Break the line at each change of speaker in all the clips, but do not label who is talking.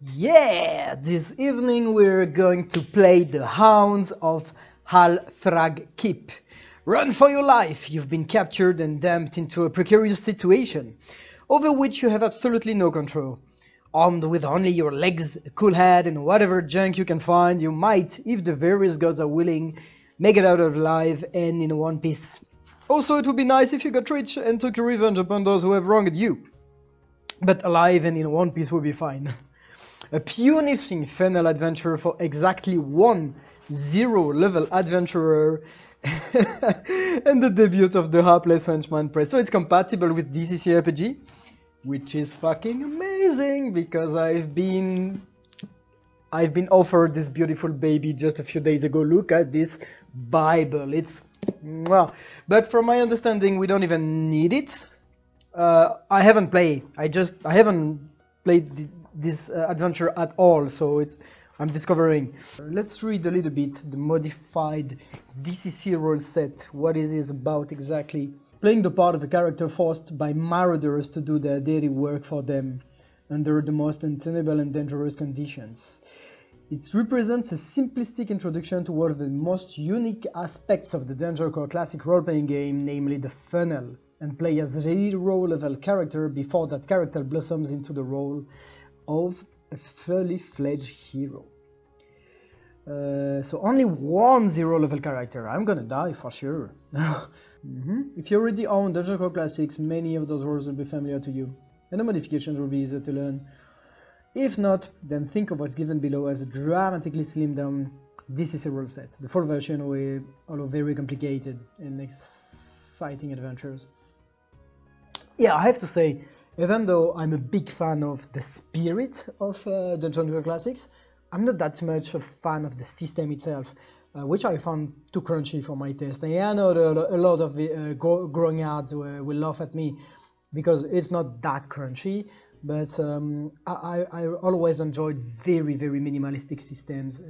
Yeah, this evening we're going to play the Hounds of Halthrag Keep. Run for your life! You've been captured and dumped into a precarious situation, over which you have absolutely no control. Armed with only your legs, a cool head, and whatever junk you can find, you might, if the various gods are willing, make it out alive and in one piece. Also, it would be nice if you got rich and took your revenge upon those who have wronged you. But alive and in one piece would be fine. A punishing final adventure for exactly one 0-level adventurer and the debut of the Hapless Henchman Press. So it's compatible with DCC RPG, which is fucking amazing because I've been offered this beautiful baby just a few days ago. Look at this Bible, it's mwah. But from my understanding, we don't even need it. I haven't played this adventure at all, so I'm discovering. Let's read a little bit the modified DCC rule set. What is this about exactly? Playing the part of a character forced by marauders to do their daily work for them under the most untenable and dangerous conditions. It represents a simplistic introduction to one of the most unique aspects of the Dungeon Core Classic role-playing game, namely the funnel, and play as a 0-level character before that character blossoms into the role of a fully fledged hero. So only one 0-level character. I'm gonna die for sure. If you already own Dungeon Core Classics, many of those rules will be familiar to you, and the modifications will be easier to learn. If not, then think of what's given below as a dramatically slimmed down DCC rule set. The full version will, although very complicated and exciting adventures. Yeah, I have to say, even though I'm a big fan of the spirit of Dungeon Core Classics, I'm not that much a fan of the system itself, which I found too crunchy for my taste. And yeah, I know a lot of growing yards will laugh at me because it's not that crunchy, but I always enjoyed very minimalistic systems,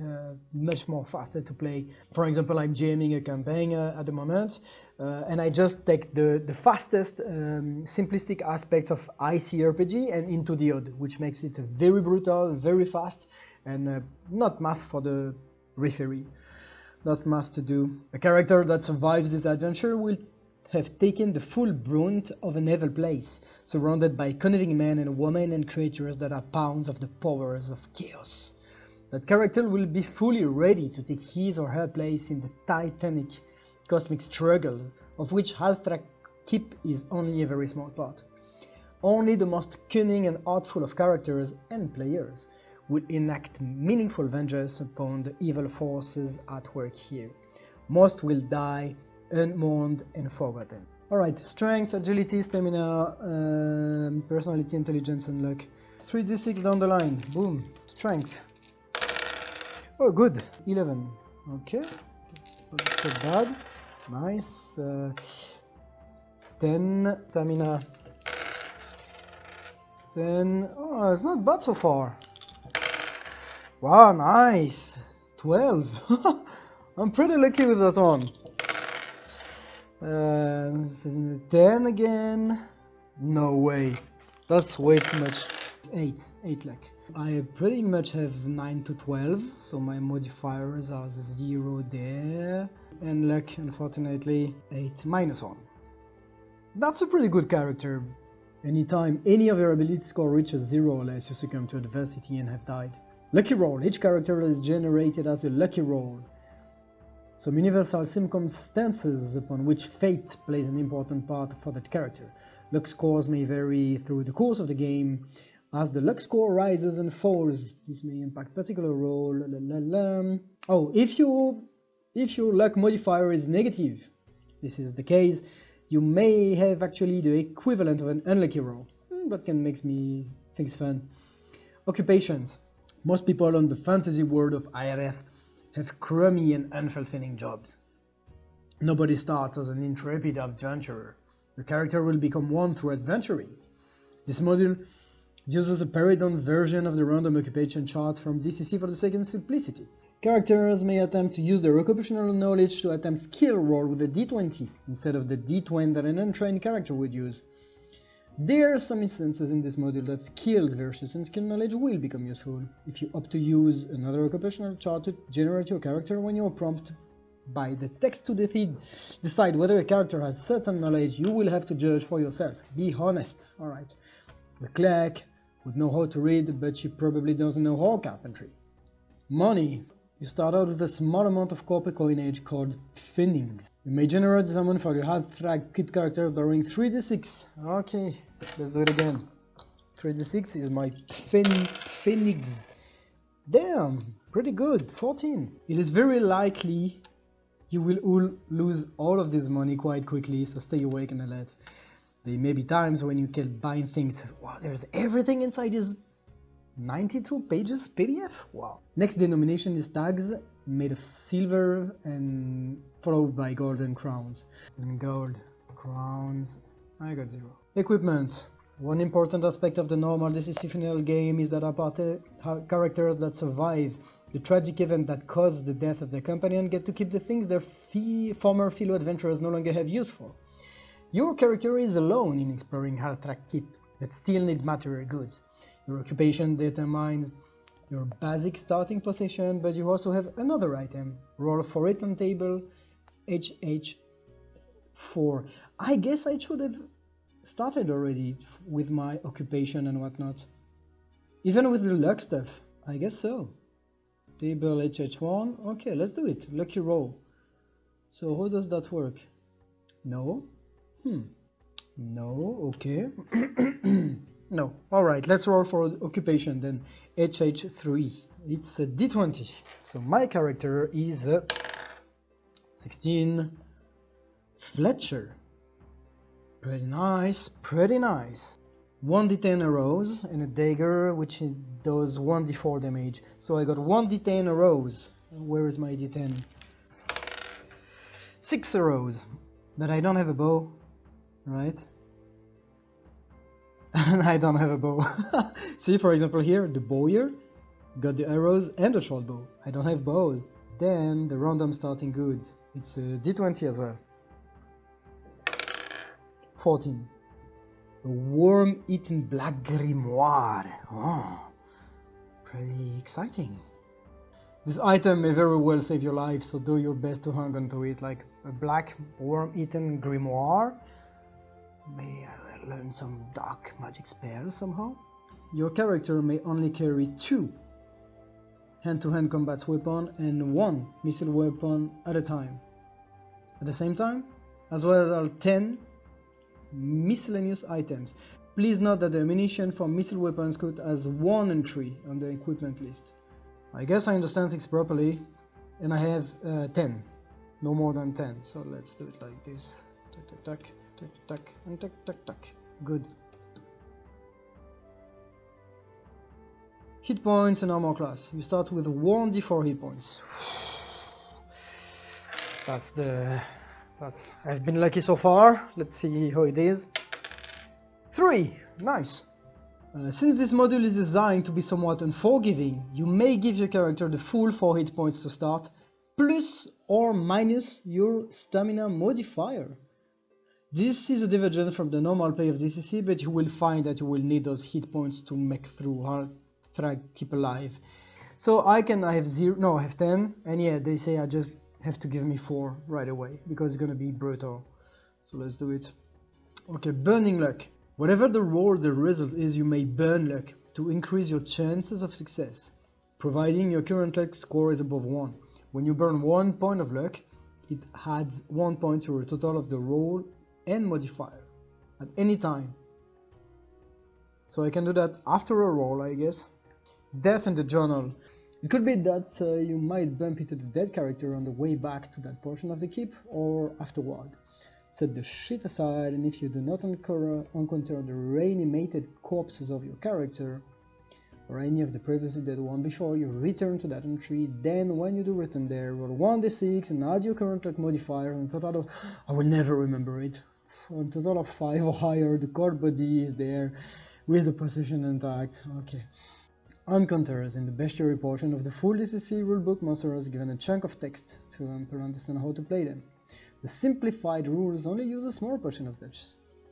much more faster to play. For example, I'm GMing a campaign at the moment, and I just take the fastest simplistic aspects of ICRPG and into the odd, which makes it very brutal, very fast, and not math for the referee, not math to do. A character that survives this adventure will have taken the full brunt of an evil place, surrounded by conniving men and women and creatures that are pounds of the powers of chaos. That character will be fully ready to take his or her place in the titanic cosmic struggle, of which Halthrag Keep is only a very small part. Only the most cunning and artful of characters and players will enact meaningful vengeance upon the evil forces at work here. Most will die unmourned and forgotten. Alright, strength, agility, stamina, personality, intelligence, and luck. 3d6 down the line. Boom. Strength. Oh, good. 11. Okay. Not so bad. Nice. 10. Stamina. 10. Oh, it's not bad so far. Wow, nice. 12. I'm pretty lucky with that one. 10 again. No way. That's way too much. 8 luck. I pretty much have 9 to 12, so my modifiers are 0 there. And luck, unfortunately, 8 minus 1. That's a pretty good character. Anytime any of your ability score reaches 0 or less, you succumb to adversity and have died. Lucky roll. Each character is generated as a lucky roll. Some universal circumstances upon which fate plays an important part for that character. Luck scores may vary through the course of the game. As the luck score rises and falls, this may impact particular roll. Oh, if your luck modifier is negative, this is the case, you may have actually the equivalent of an unlucky roll. That can make me things fun. Occupations. Most people on the fantasy world of IRF have crummy and unfulfilling jobs. Nobody starts as an intrepid adventurer. The character will become one through adventuring. This module uses a pared-down version of the random occupation chart from DCC for the sake of simplicity. Characters may attempt to use their occupational knowledge to attempt skill roll with a d20 instead of the d20 that an untrained character would use. There are some instances in this module that skilled versus unskilled knowledge will become useful. If you opt to use another occupational chart to generate your character, when you are prompted by the text to decide whether a character has certain knowledge, you will have to judge for yourself. Be honest. Alright. The clerk would know how to read, but she probably doesn't know how carpentry. Money. You start out with a small amount of copper coinage called pfennigs. You may generate this amount for your Halthrag kit character borrowing 3d6. Okay, let's do it again. 3d6 is my pfennigs. Damn, pretty good, 14. It is very likely you will lose all of this money quite quickly, so stay awake and alert. There may be times when you can buy things. Wow, there's everything inside this 92 pages PDF? Wow. Next denomination is tags made of silver and followed by golden crowns. And gold crowns, I got 0. Equipment. One important aspect of the normal DCC final game is that our characters that survive the tragic event that caused the death of their companion get to keep the things their former fellow adventurers no longer have use for. Your character is alone in exploring Halthrag Keep, but still need material goods. Your occupation determines your basic starting position, but you also have another item. Roll for it on table HH4. I guess I should have started already with my occupation and whatnot. Even with the luck stuff. I guess so. Table HH1. Okay, let's do it. Lucky roll. So how does that work? No. No, okay. No, alright, let's roll for occupation then. HH3. It's a D20. So my character is 16. Fletcher. Pretty nice, pretty nice. 1d10 arrows and a dagger which does 1d4 damage. So I got 1d10 arrows. Where is my d10? 6 arrows. But I don't have a bow. Right? And I don't have a bow. See, for example here, the bowyer got the arrows and the short bow. I don't have bow. Then the random starting good. It's a d20 as well. 14. A worm-eaten black grimoire. Oh, pretty exciting. This item may very well save your life, so do your best to hang on to it. Like a black worm-eaten grimoire. May I learn some dark magic spells somehow? Your character may only carry 2 hand-to-hand combat weapons and 1 missile weapon at a time. At the same time, as well as 10 miscellaneous items. Please note that the ammunition for missile weapons counts as 1 entry on the equipment list. I guess I understand things properly, and I have 10, no more than 10, so let's do it like this. Tuck, tuck, tuck, tuck, tuck, and tuck, tuck, tuck. Good. Hit points and armor class. You start with 1d4 hit points. I've been lucky so far. Let's see how it is. 3! Nice! Since this module is designed to be somewhat unforgiving, you may give your character the full 4 hit points to start, plus or minus your stamina modifier. This is a divergence from the normal play of DCC, but you will find that you will need those hit points to make through Halthrag Keep alive. So I have 0, no, I have 10, and yeah, they say I just have to give me 4 right away, because it's gonna be brutal. So let's do it. Okay, burning luck. Whatever the result is, you may burn luck to increase your chances of success, providing your current luck score is above 1. When you burn 1 point of luck, it adds 1 point to your total of the roll and modifier at any time. So I can do that after a roll, I guess. Death in the journal. It could be that you might bump into the dead character on the way back to that portion of the keep or afterward. Set the shit aside, and if you do not encounter the reanimated corpses of your character or any of the previously dead one before you return to that entry, then when you do return there, roll 1d6 and add your current luck modifier on a total of, I will never remember it, on a total of 5 or higher. The cord body is there with the position intact. Okay. Encounters. In the bestiary portion of the full DCC rulebook, monsters are given a chunk of text to understand how to play them. The simplified rules only use a small portion of the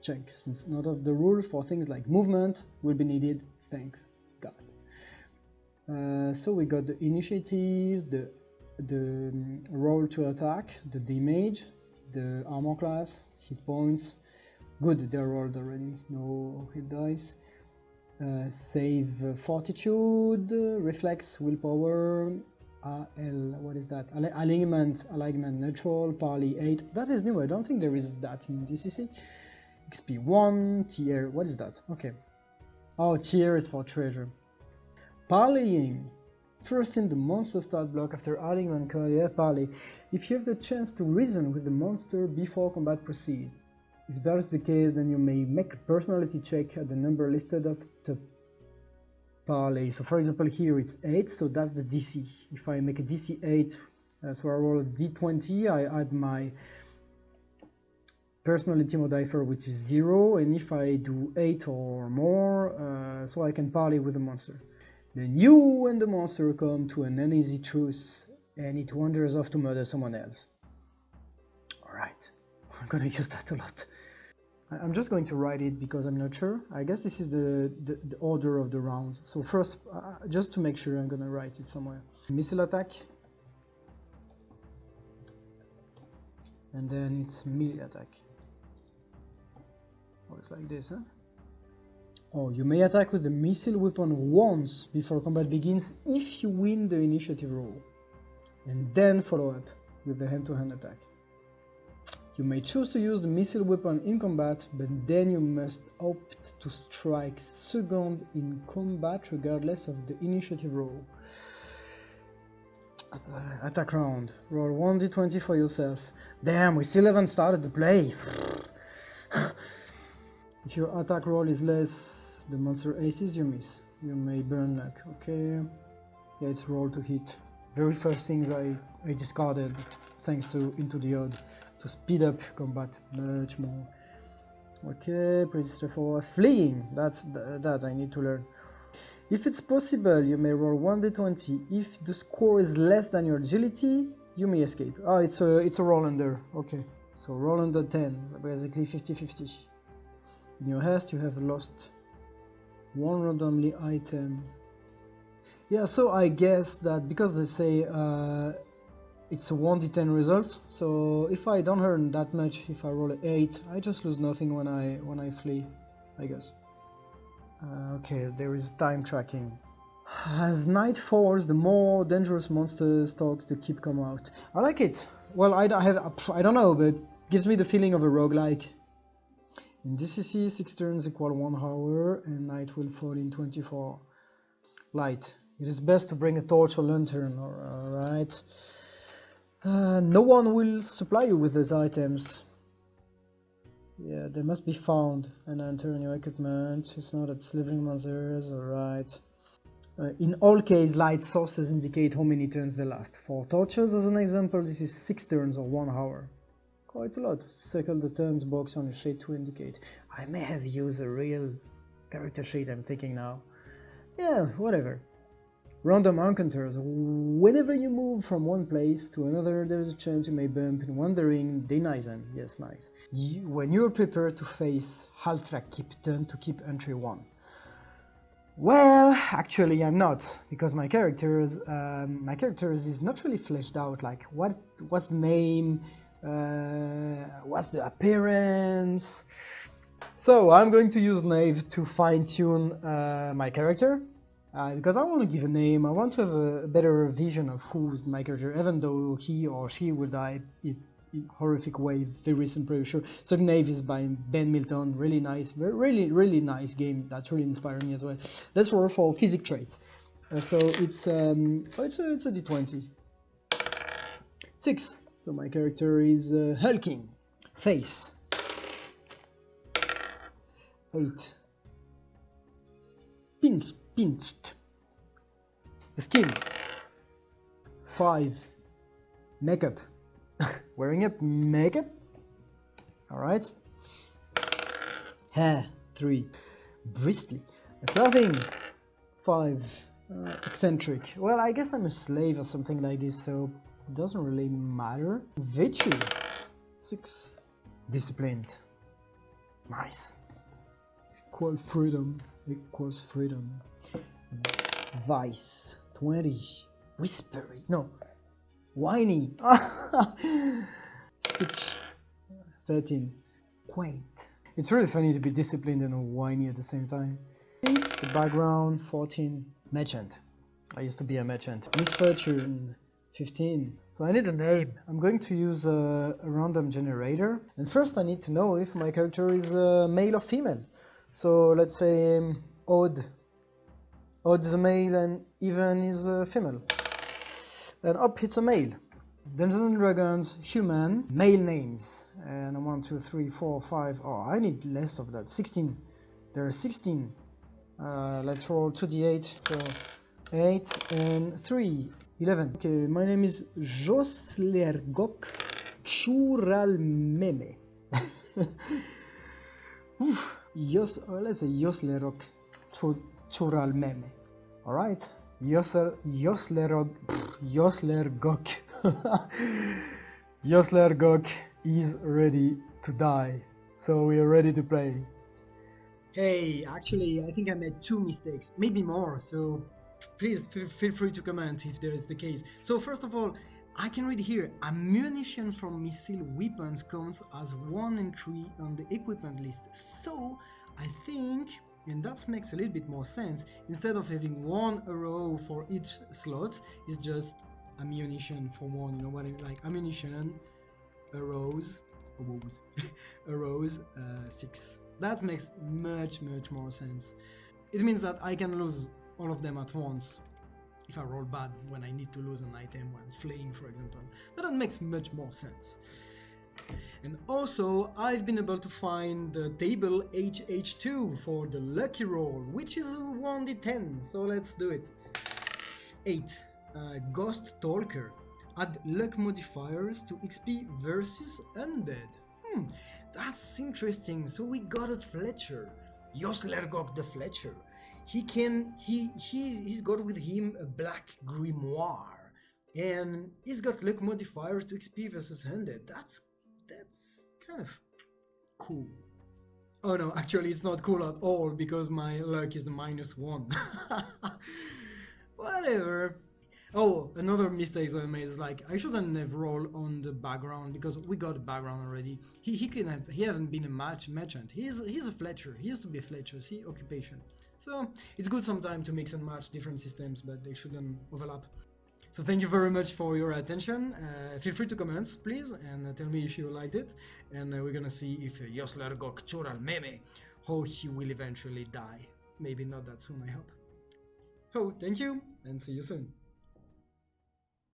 check, since none of the rules for things like movement will be needed, thanks God. So we got the initiative, the roll to attack, the damage, the armor class, hit points. Good, they're rolled already, no hit dice. Save fortitude, reflex, willpower, what is that? Alignment neutral, parley 8. That is new, I don't think there is that in DCC. XP 1, tier, what is that? Okay. Oh, tier is for treasure. Parleying. First in the monster start block after alignment call, yeah, parley. If you have the chance to reason with the monster before combat proceed. If that is the case, then you may make a personality check at the number listed at the parley. So for example here it's 8, so that's the DC. If I make a DC 8, so I roll a D20, I add my personality modifier, which is 0, and if I do 8 or more, so I can parley with the monster. Then you and the monster come to an uneasy truce, and it wanders off to murder someone else. Alright, I'm gonna use that a lot. I'm just going to write it because I'm not sure. I guess this is the order of the rounds. So first, just to make sure, I'm gonna write it somewhere. Missile attack. And then it's melee attack. Oh, it's like this, huh? Oh, you may attack with the missile weapon once before combat begins if you win the initiative roll. And then follow up with the hand-to-hand attack. You may choose to use the missile weapon in combat, but then you must opt to strike second in combat regardless of the initiative roll. Attack round. Roll 1d20 for yourself. Damn, we still haven't started the play. If your attack roll is less the monster aces, you miss. You may burn luck. Okay. Yeah, it's roll to hit. Very first things I discarded thanks to Into the Odd to speed up combat much more. Okay, pretty straightforward. Fleeing, that I need to learn. If it's possible, you may roll 1d20. If the score is less than your agility, you may escape. Oh, it's a roll under. Okay, so roll under 10, basically 50-50. In your haste, you have lost one randomly item. Yeah, so I guess that because they say it's a 1d10 result, so if I don't earn that much, if I roll an 8, I just lose nothing when I flee, I guess. Okay, there is time tracking. As night falls, the more dangerous monsters stalks the keep come out. I like it. Well, I don't know, but it gives me the feeling of a roguelike. In DCC, 6 turns equal 1 hour, and night will fall in 24. Light. It is best to bring a torch or lantern, alright. No one will supply you with these items. Yeah, they must be found and enter in your equipment. It's not at slivering monsters, alright. In all cases, light sources indicate how many turns they last. For torches, as an example, this is 6 turns or 1 hour. Quite a lot. Circle the turns box on your sheet to indicate. I may have used a real character sheet, I'm thinking now. Yeah, whatever. Random encounters. Whenever you move from one place to another, there is a chance you may bump in wandering denizen. Yes, nice. When you're prepared to face Halthrag, turn to keep entry 1. Well, actually I'm not, because my characters is not really fleshed out. Like what's the name, what's the appearance. So I'm going to use Nave to fine-tune my character. Because I want to give a name, I want to have a better vision of who's my character, even though he or she will die in horrific way very soon, pretty sure. So Knave is by Ben Milton, really nice, really nice game, that's really inspiring me as well. Let's roll for physic traits. So it's a d20. 6, so my character is hulking. Face. 8. Pinched. The skin. 5. Makeup. Wearing up makeup. Alright. Hair. 3. Bristly. Clothing. 5. Eccentric. Well, I guess I'm a slave or something like this, so it doesn't really matter. Virtue. 6. Disciplined. Nice. Equal freedom equals freedom. Vice 20. Whispery. No. Whiny. Speech 13. Quaint. It's really funny to be disciplined and whiny at the same time. The background 14. Merchant. I used to be a merchant. Misfortune 15. So I need a name. I'm going to use a random generator. And first I need to know if my character is male or female. So let's say Odd. Odd is a male and Even is a female. And up it's a male. Dungeons and Dragons, human, male names. And 1, 2, 3, 4, 5. Oh, I need less of that. 16. There are 16. Let's roll 2d8. So 8 and 3. 11. Okay, my name is Joslergok Churalmeme. Let's say Joslerok Churalmeme. Alright. Joslergok. Joslergok is ready to die. So we are ready to play.
Hey, actually, I think I made 2 mistakes, maybe more, so please feel free to comment if there is the case. So first of all, I can read here, ammunition from missile weapons counts as 1 entry on the equipment list. So I think, and that makes a little bit more sense, instead of having 1 arrow for each slot, it's just ammunition for 1, you know what I mean? Like ammunition, arrows, 6. That makes much more sense. It means that I can lose all of them at once if I roll bad when I need to lose an item when fleeing, for example. But that makes much more sense. And also, I've been able to find the table HH2 for the lucky roll, which is a 1d10, so let's do it. 8. Ghost Talker. Add luck modifiers to XP versus undead. That's interesting. So we got a Fletcher. Joslergok the Fletcher. He's got with him a black grimoire. And he's got luck modifiers to XP versus undead. That's kind of cool. Oh no, actually it's not cool at all because my luck is -1. Whatever. Oh, another mistake I made is like I shouldn't have rolled on the background because we got a background already. He hasn't been a merchant. He's a Fletcher. He used to be a Fletcher. See, occupation. So it's good sometimes to mix and match different systems, but they shouldn't overlap. So thank you very much for your attention. Feel free to comment, please, and tell me if you liked it. And we're gonna see if Joslergok Churalmeme, how he will eventually die. Maybe not that soon, I hope. Oh, thank you, and see you soon.